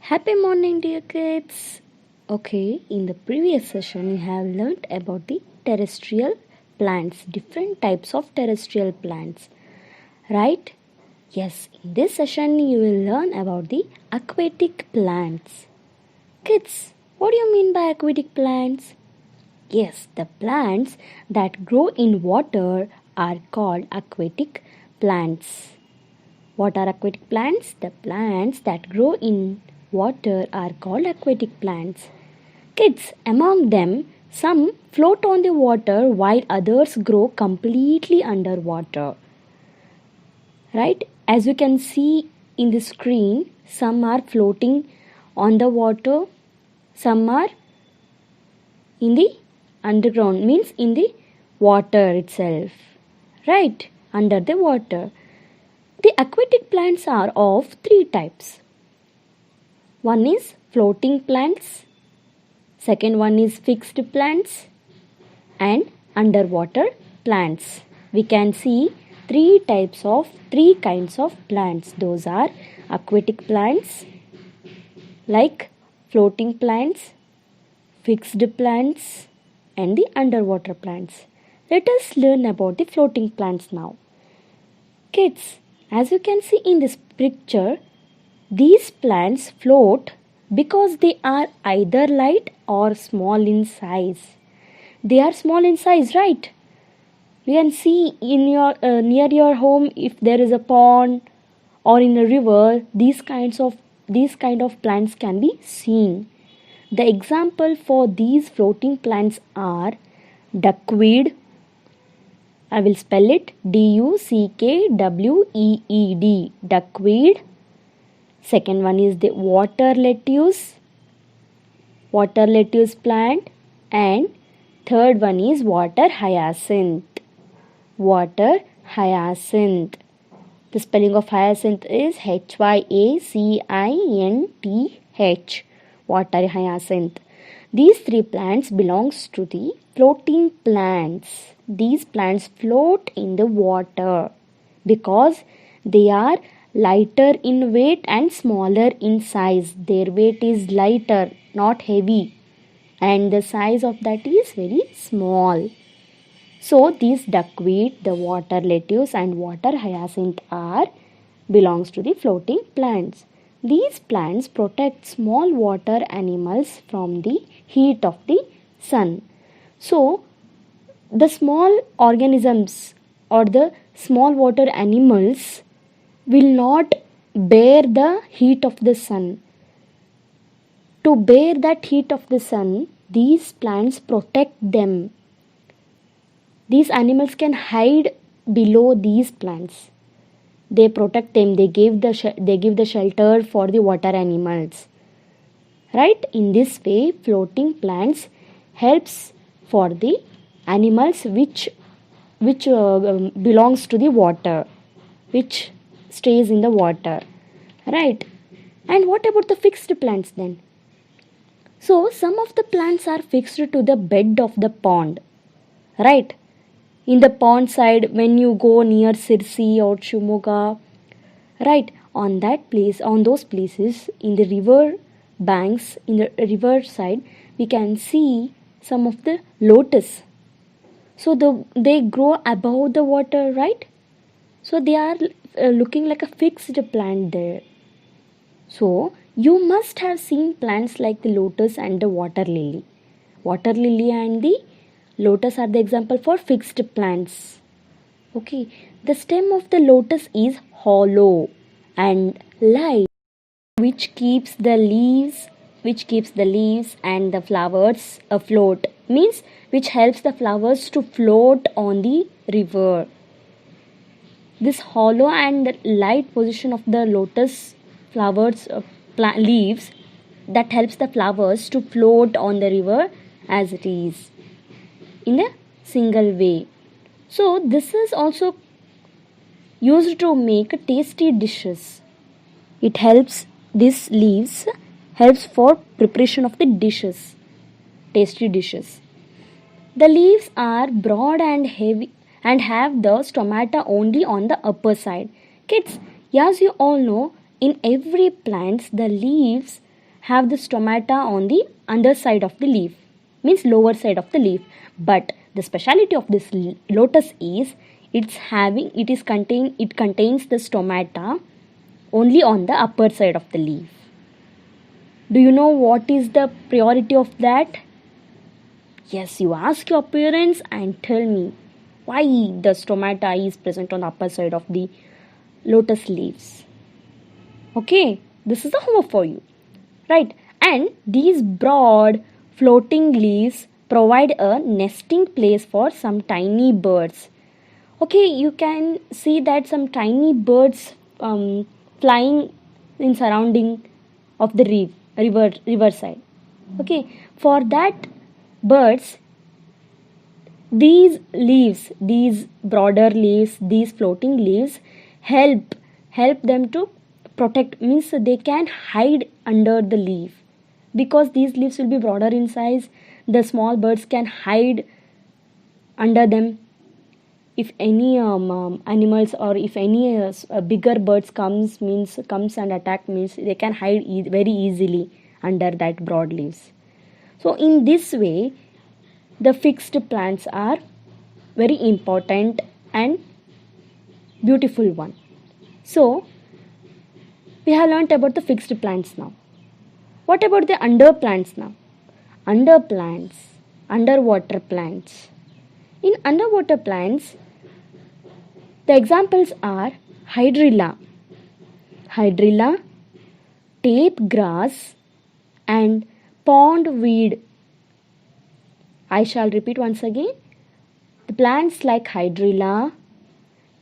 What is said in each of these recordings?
Happy morning, dear kids. Okay, in the previous session, you have learned about the terrestrial plants, different types of terrestrial plants, right? Yes, in this session, you will learn about the aquatic plants. Kids, what do you mean by aquatic plants? Yes, the plants that grow in water are called aquatic plants. What are aquatic plants? The plants that grow in water are called aquatic plants. Kids, among them, some float on the water while others grow completely underwater. Right? As you can see in the screen, some are floating on the water, some are in the underground, means in the water itself. Right? Under the water. The aquatic plants are of three types. One is floating plants, second one is fixed plants, and underwater plants. We can see three kinds of plants. Those are aquatic plants, like floating plants, fixed plants, and the underwater plants. Let us learn about the floating plants now. Kids, as you can see in this picture, these plants float because they are either light or small in size. They are small in size, right? You can see in your near your home, if there is a pond or in a river, these kind of plants can be seen. The example for these floating plants are duckweed. I will spell it DUCKWEED, duckweed. Second one is the water lettuce plant, and third one is water hyacinth. The spelling of hyacinth is HYACINTH, water hyacinth. These three plants belongs to the floating plants. These plants float in the water because they are lighter in weight and smaller in size. Their weight is lighter, not heavy, and the size of that is very small. So these duckweed, the water lettuce, and water hyacinth belongs to the floating plants. These plants protect small water animals from the heat of the sun. So the small organisms or the small water animals will not bear the heat of the sun. To bear that heat of the sun, these plants protect them. These animals can hide below these plants. They protect them. They give the shelter for the water animals. Right? In this way, floating plants helps for the animals which belongs to the water, which stays in the water, right? And what about the fixed plants then? So some of the plants are fixed to the bed of the pond, right? In the pond side, when you go near Sirsi or Shimoga, right, on those places, in the river banks, in the river side, we can see some of the lotus. So they grow above the water, right? So they are looking like a fixed plant there. So you must have seen plants like the lotus and the water lily. Water lily and the lotus are the example for fixed plants. Okay, the stem of the lotus is hollow and light, which keeps the leaves and the flowers afloat, means which helps the flowers to float on the river. This hollow and light position of the lotus flowers leaves, that helps the flowers to float on the river as it is in a single way. So this is also used to make tasty dishes. It helps, these leaves helps for preparation of the dishes, tasty dishes. The leaves are broad and heavy and have the stomata only on the upper side. Kids, as you all know, in every plant the leaves have the stomata on the underside of the leaf, means lower side of the leaf. But the speciality of this lotus is it contains the stomata only on the upper side of the leaf. Do you know what is the priority of that? Yes, you ask your parents and tell me why the stomata is present on the upper side of the lotus leaves. Okay, this is the homework for you, right? And these broad floating leaves provide a nesting place for some tiny birds. Okay, you can see that some tiny birds flying in surrounding of the riverside. Okay, for that birds, these broader leaves, these floating leaves help them to protect, means they can hide under the leaf. Because these leaves will be broader in size, the small birds can hide under them. If any animals, or if any bigger birds comes and attack, means they can hide very easily under that broad leaves. So in this way, the fixed plants are very important and beautiful one. So we have learnt about the fixed plants now. What about the under plants now? Underwater plants. In underwater plants, the examples are hydrilla, tape grass, and pondweed. I shall repeat once again. The plants like hydrilla,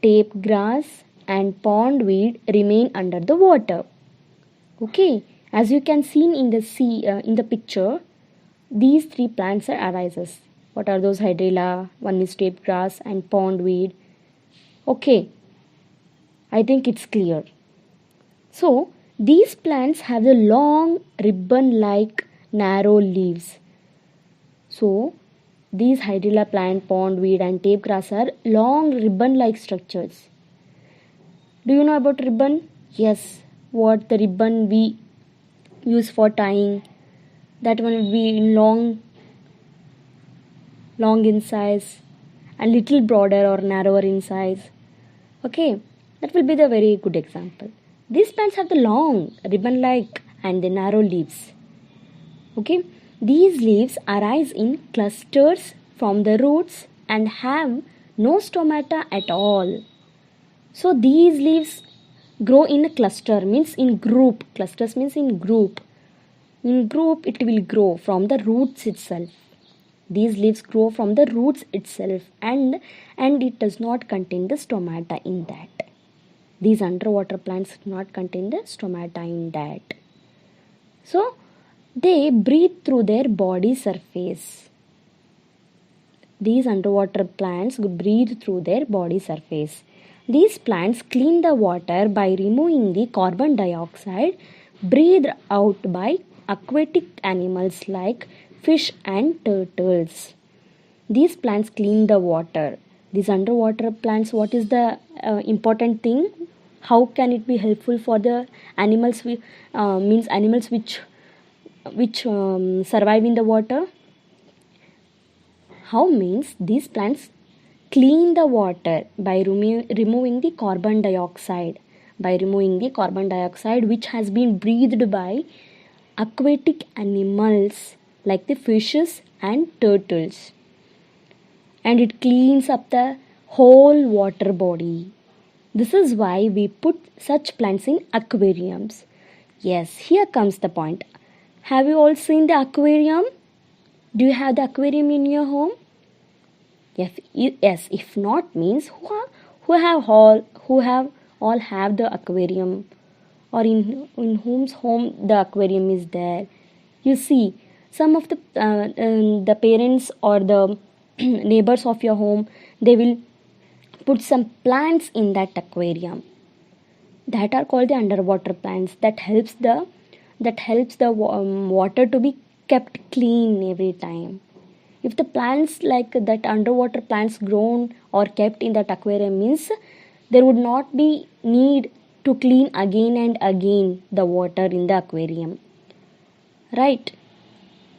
tape grass, and pondweed remain under the water. Okay, as you can see in the picture, these three plants are arises. What are those? Hydrilla, one is tape grass, and pondweed. Okay, I think it's clear. So these plants have the long ribbon-like narrow leaves. So these hydrilla plant, pondweed, and tape grass are long ribbon-like structures. Do you know about ribbon? Yes, what the ribbon we use for tying. That one will be long in size and little broader or narrower in size. Okay, that will be the very good example. These plants have the long ribbon-like and the narrow leaves. Okay, these leaves arise in clusters from the roots and have no stomata at all. So these leaves grow in a cluster, means in group. Clusters means in group. In group it will grow from the roots itself. These leaves grow from the roots itself, and it does not contain the stomata in that. These underwater plants do not contain the stomata in that. So they breathe through their body surface. These underwater plants breathe through their body surface. These plants clean the water by removing the carbon dioxide breathed out by aquatic animals like fish and turtles. These plants clean the water. These underwater plants, what is the important thing? How can it be helpful for the animals? Means animals which survive in the water. How means these plants clean the water by removing the carbon dioxide. By removing the carbon dioxide which has been breathed by aquatic animals like the fishes and turtles. And it cleans up the whole water body. This is why we put such plants in aquariums. Yes, here comes the point. Have you all seen the aquarium? Do you have the aquarium in your home? Yes, if not means who have all have the aquarium, or in whose home the aquarium is there. You see, some of the parents or the neighbors of your home, they will put some plants in that aquarium. That are called the underwater plants. That helps the water to be kept clean every time. If the plants like that underwater plants grown or kept in that aquarium, means there would not be need to clean again and again the water in the aquarium. right?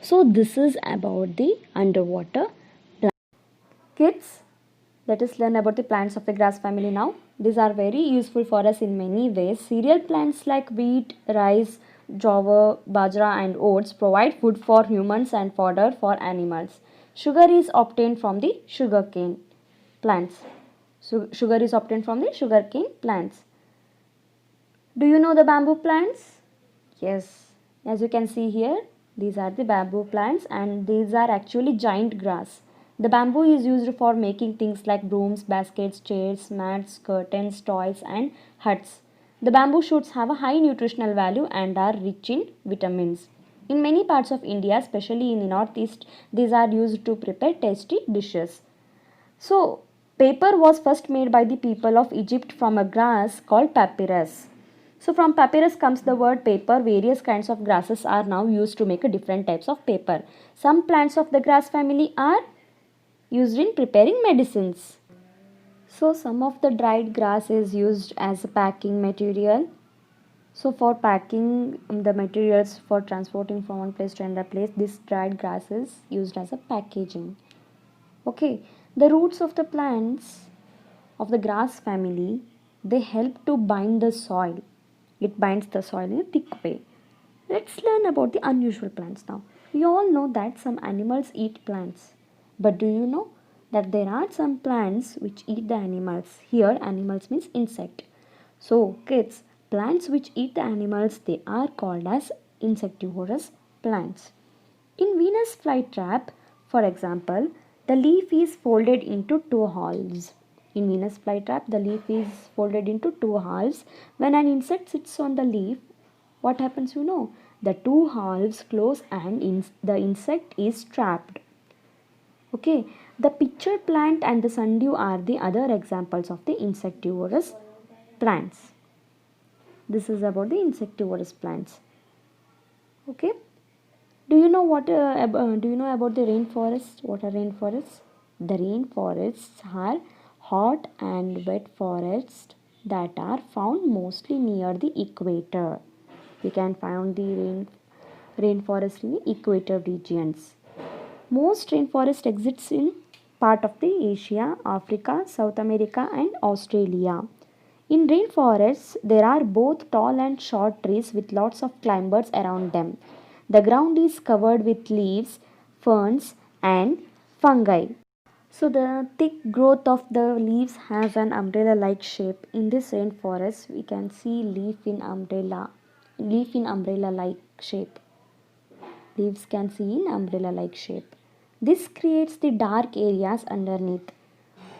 So this is about the underwater plant. Kids, let us learn about the plants of the grass family now. These are very useful for us in many ways. Cereal plants like wheat, rice, jowar, bajra and oats provide food for humans and fodder for animals. Sugar is obtained from the sugarcane plants. So sugar is obtained from the sugarcane plants. Do you know the bamboo plants? Yes, as you can see here, these are the bamboo plants and these are actually giant grass. The bamboo is used for making things like brooms, baskets, chairs, mats, curtains, toys and huts. The bamboo shoots have a high nutritional value and are rich in vitamins. In many parts of India, especially in the northeast, these are used to prepare tasty dishes. So, paper was first made by the people of Egypt from a grass called papyrus. So, from papyrus comes the word paper. Various kinds of grasses are now used to make a different types of paper. Some plants of the grass family are used in preparing medicines. So, some of the dried grass is used as a packing material. So, for packing the materials for transporting from one place to another place, this dried grass is used as a packaging. Okay, the roots of the plants of the grass family, they help to bind the soil. It binds the soil in a thick way. Let's learn about the unusual plants now. We all know that some animals eat plants. But do you know that there are some plants which eat the animals? Here animals means insect. So kids, plants which eat the animals, they are called as insectivorous plants. In Venus flytrap, for example, the leaf is folded into two halves. In Venus flytrap, the leaf is folded into two halves. When an insect sits on the leaf, what happens you know? The two halves close and the insect is trapped. Okay, the pitcher plant and the sundew are the other examples of the insectivorous plants. This is about the insectivorous plants. Okay. Do you know about the rainforests? What are rainforests? The rainforests are hot and wet forests that are found mostly near the equator. We can find the rainforest in the equator regions. Most rainforest exists in part of the Asia, Africa, South America and Australia. In rainforests, there are both tall and short trees with lots of climbers around them. The ground is covered with leaves, ferns, and fungi. So, the thick growth of the leaves has an umbrella like shape. In this rainforest, we can see leaf in umbrella like shape. Leaves can see in umbrella like shape. This creates the dark areas underneath.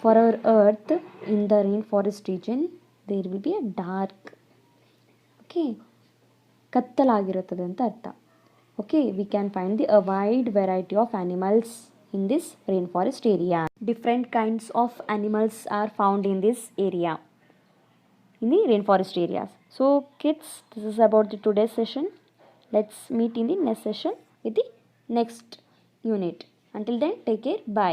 For our earth in the rainforest region, there will be a dark, okay, ಕತ್ತಲಾಗಿರುತ್ತದೆ ಅಂತ ಅರ್ಥ. Okay, we can find a wide variety of animals in this rainforest area. Different kinds of animals are found in this area, in the rainforest areas. So kids, this is about the today's session. Let's meet in the next session with the next unit. Until then, take care. Bye.